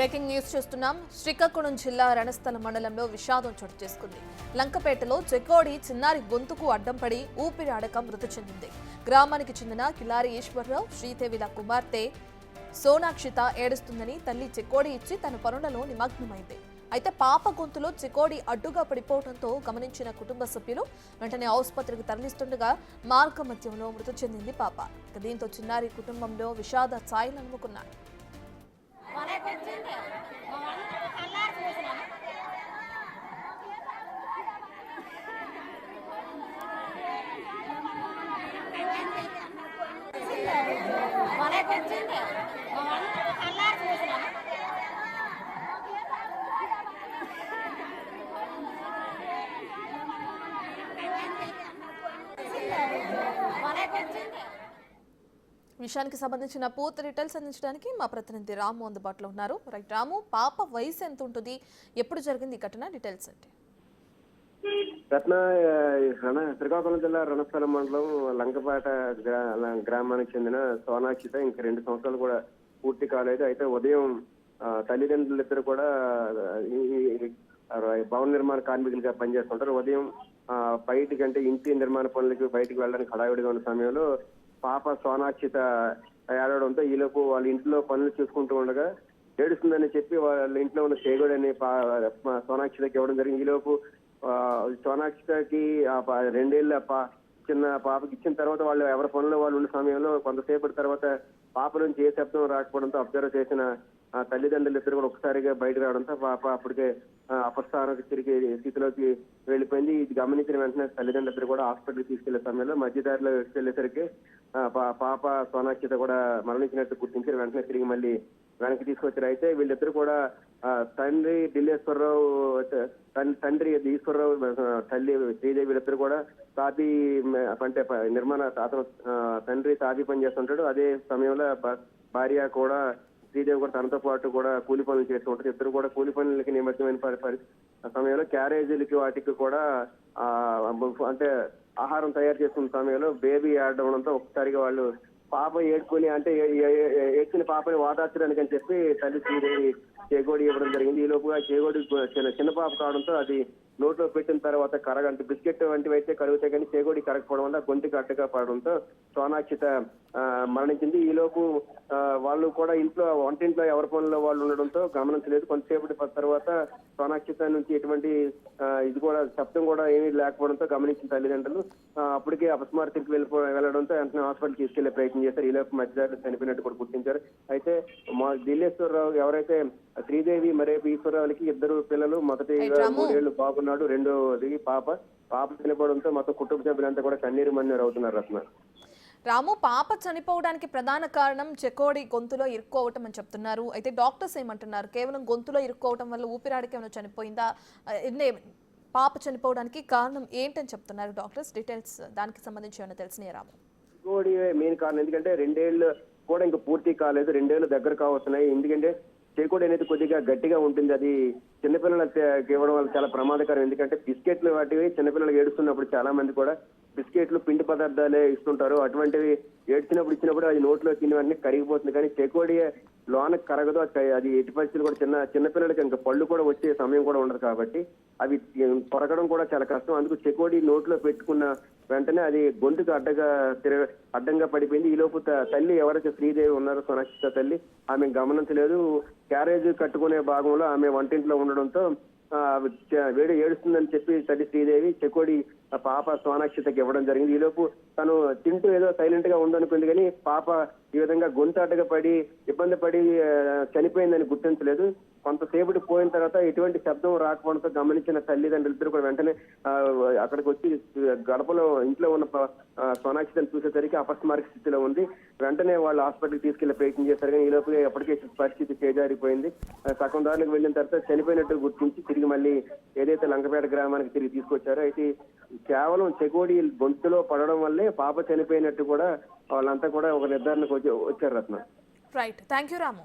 Breaking news చూస్తున్నాం. శ్రీకాకుళం జిల్లా రణస్థల మండలంలో విషాదం చోటు చేసుకుంది. లంకపేటలో చెకోడి చిన్నారి గొంతుకు అడ్డం పడి ఊపిరాడక మృతి చెందింది. గ్రామానికి చెందిన కిలారి ఈశ్వరరావు శ్రీదేవిల కుమార్తె సోనాక్షిత ఏడుస్తుందని తల్లి చెకోడి ఇచ్చి తన పనులలో నిమగ్నమైంది. అయితే పాప గొంతులో చెకోడి అడ్డుగా పడిపోవడంతో గమనించిన కుటుంబ సభ్యులు వెంటనే ఆసుపత్రికి తరలిస్తుండగా మార్గ మధ్యంలో మృతి చెందింది పాప. దీంతో చిన్నారి కుటుంబంలో విషాద ఛాయలు అలుముకున్నారు. విషయానికి సంబంధించిన పూర్తి డీటెయిల్స్ అందించడానికి మా ప్రతినిధి రాము అందుబాటులో ఉన్నారు. రైట్ రాము, పాప వయసు ఎంత ఉంటుంది, ఎప్పుడు జరిగింది ఈ ఘటన, డీటెయిల్స్ అంటే? శ్రీకాకుళం జిల్లా రణస్థలం మండలం లంకపేట గ్రామానికి చెందిన సోనాక్షిత ఇంక 2 సంవత్సరాలు కూడా పూర్తి కాలేదు. అయితే ఉదయం తల్లిదండ్రులిద్దరు కూడా భవన నిర్మాణ కార్మికులుగా పనిచేస్తుంటారు. ఉదయం బయటికి అంటే ఇంటి నిర్మాణ పనులకి బయటికి వెళ్ళడానికి హడావిడిగా ఉన్న సమయంలో పాప సోనాక్షిత ఏడవడంతో ఈలోపు వాళ్ళ ఇంట్లో పనులు చూసుకుంటూ ఉండగా ఏడుస్తుందని చెప్పి వాళ్ళ ఇంట్లో ఉన్న చేగోడు అనే సోనాక్షితకి ఇవ్వడం జరిగింది. ఈలోపు సోనాక్షితకి 2 ఏళ్ళ చిన్న పాపకి ఇచ్చిన తర్వాత వాళ్ళు ఎవరి పనుల్లో వాళ్ళు ఉన్న సమయంలో కొంతసేపటి తర్వాత పాప నుంచి ఏ శబ్దం రాకపోవడంతో అబ్జర్వ్ చేసిన తల్లిదండ్రులు ఇద్దరు కూడా ఒకసారిగా బయటకు రావడంతో పాప అప్పటికే అపస్థానానికి తిరిగి స్థితిలోకి వెళ్ళిపోయింది. ఇది గమనించిన వెంటనే తల్లిదండ్రులు ఇద్దరు కూడా హాస్పిటల్కి తీసుకెళ్లే సమయంలో మధ్యదారిలో వెళ్ళేసరికి పాప సోనాక్షిత కూడా మరణించినట్టు గుర్తించి వెంటనే తిరిగి మళ్ళీ వెనక్కి తీసుకొచ్చారు. అయితే వీళ్ళిద్దరు కూడా తండ్రి ఢిల్లేశ్వరరావు, తండ్రి ఈశ్వరరావు, తల్లి శ్రీదేవి వీళ్ళిద్దరు కూడా తాపీ అంటే నిర్మాణ అతను తండ్రి తాపీ పని చేస్తుంటాడు. అదే సమయంలో భార్య కూడా శ్రీదేవి కూడా తనతో పాటు కూడా కూలి పనులు చేస్తూ ఉంటారు. ఇద్దరు కూడా కూలి పనులకి నిమజ్జమైన సమయంలో క్యారేజీలకి వాటికి కూడా అంటే ఆహారం తయారు చేసుకున్న సమయంలో బేబీ ఆడడంతో ఒకసారిగా వాళ్ళు పాప ఏడ్చుకుని అంటే ఏడ్చిన పాపని ఓదార్చడానికి అని చెప్పి తల్లి శ్రీదేవి చేగోడి ఇవ్వడం జరిగింది. ఈ లోపుగా చేగోడి చిన్న పాప కావడంతో అది నోట్లో పెట్టిన తర్వాత అంటే బిస్కెట్ వంటివి అయితే కరుగుతాయి కానీ చేగోడి కరగకపోవడం వల్ల గొంతుకి అడ్డుగా పడడంతో సోనాక్షిత మరణించింది. ఈలోపు వాళ్ళు కూడా ఇంట్లో వంటింట్లో ఎవరి పనుల్లో వాళ్ళు ఉండడంతో గమనించలేదు. కొంతసేపటి తర్వాత సోనాక్షిత నుంచి ఎటువంటి ఇది కూడా శబ్దం కూడా ఏమీ లేకపోవడంతో గమనించిన తల్లిదండ్రులు అప్పటికే అపస్మారతికి వెళ్ళడంతో వెంటనే హాస్పిటల్ తీసుకెళ్లే ప్రయత్నం చేశారు. ఈలోపు మధ్యదారులు చనిపోయినట్టు కూడా గుర్తించారు. అయితే ఢిల్లేశ్వరరావు ఎవరైతే శ్రీదేవి మరేపు ఈశ్వరరావులకి 2 పిల్లలు, మొదటి 3 ఏళ్లు బాగున్నాడు, రెండోది పాప చనిపోవడంతో మొత్తం కుటుంబ సభ్యులంతా కూడా కన్నీరు మన్నీరు అవుతున్నారు. రత్న రాము, పాప చనిపోవడానికి ప్రధాన కారణం చెకోడి గొంతులో ఇరుక్కోవటం అని చెప్తున్నారు. అయితే డాక్టర్స్ ఏమంటున్నారు? కేవలం గొంతులో ఇరుక్కోవటం వల్ల ఊపిరాడకి ఏమైనా చనిపోయిందా? పాప చనిపోవడానికి కారణం ఏంటని చెప్తున్నారు డాక్టర్స్? డీటెయిల్స్ దానికి సంబంధించి ఏమైనా తెలిసినాయి రాము? చెకోడి మెయిన్ కారణం, ఎందుకంటే 2 ఏళ్ళు కూడా ఇంకా పూర్తి కాలేదు, 2 ఏళ్ళు దగ్గర కావస్తున్నాయి. ఎందుకంటే చేకోడి అనేది కొద్దిగా గట్టిగా ఉంటుంది. అది చిన్నపిల్లలకు ఇవ్వడం వల్ల చాలా ప్రమాదకరం. ఎందుకంటే బిస్కెట్లు వాటివి చిన్నపిల్లలు ఏడుస్తున్నప్పుడు చాలా మంది కూడా బిస్కెట్లు పిండి పదార్థాలే ఇస్తుంటారు. అటువంటివి ఏడ్చినప్పుడు ఇచ్చినప్పుడు అది నోట్లో తిని వెంటనే కరిగిపోతుంది. కానీ చెకోడి లోనకి కరగదు. అది ఎట్టి పరిస్థితులు కూడా చిన్నపిల్లలకి ఇంకా పళ్ళు కూడా వచ్చే సమయం కూడా ఉండదు కాబట్టి అవి కొరకడం కూడా చాలా కష్టం. అందుకు చెకోడి నోట్లో పెట్టుకున్న వెంటనే అది గొంతుకు అడ్డంగా పడిపోయింది. ఈ లోపు తల్లి ఎవరైతే శ్రీదేవి ఉన్నారో సోనాక్షిత తల్లి, ఆమె గమనించలేదు. క్యారేజ్ కట్టుకునే భాగంలో ఆమె వంటింట్లో ఉండడంతో వేడి ఏడుస్తుందని చెప్పి తల్లి శ్రీదేవి చెకోడి పాప సోనాక్షితకి ఇవ్వడం జరిగింది. ఈలోపు తను తింటూ ఏదో సైలెంట్ గా ఉందనుకుంది కానీ పాప ఈ విధంగా గొంతు అడ్డగా పడి ఇబ్బంది పడి చనిపోయిందని గుర్తించలేదు. కొంతసేపటి పోయిన తర్వాత ఎటువంటి శబ్దం రాకపోవడంతో గమనించిన తల్లిదండ్రులు ఇద్దరు కూడా వెంటనే అక్కడికి వచ్చి గడపలో ఇంట్లో ఉన్న సోనాక్షితను చూసేసరికి అపస్మారక స్థితిలో ఉంది. వెంటనే వాళ్ళు హాస్పిటల్కి తీసుకెళ్లే ప్రయత్నం చేశారు కానీ ఈ లోపు ఎప్పటికే పరిస్థితి చేజారిపోయింది. సగం దారులకు వెళ్ళిన తర్వాత చనిపోయినట్టు గుర్తించి తిరిగి మళ్ళీ ఏదైతే లంకపేట గ్రామానికి తిరిగి తీసుకొచ్చారో, అయితే కేవలం చెకోడి గొంతులో పడడం వల్లే పాప చనిపోయినట్టు కూడా వాళ్ళంతా కూడా ఒక నిర్ధారణకు వచ్చారు. రత్న రైట్, థ్యాంక్ యూ రాము.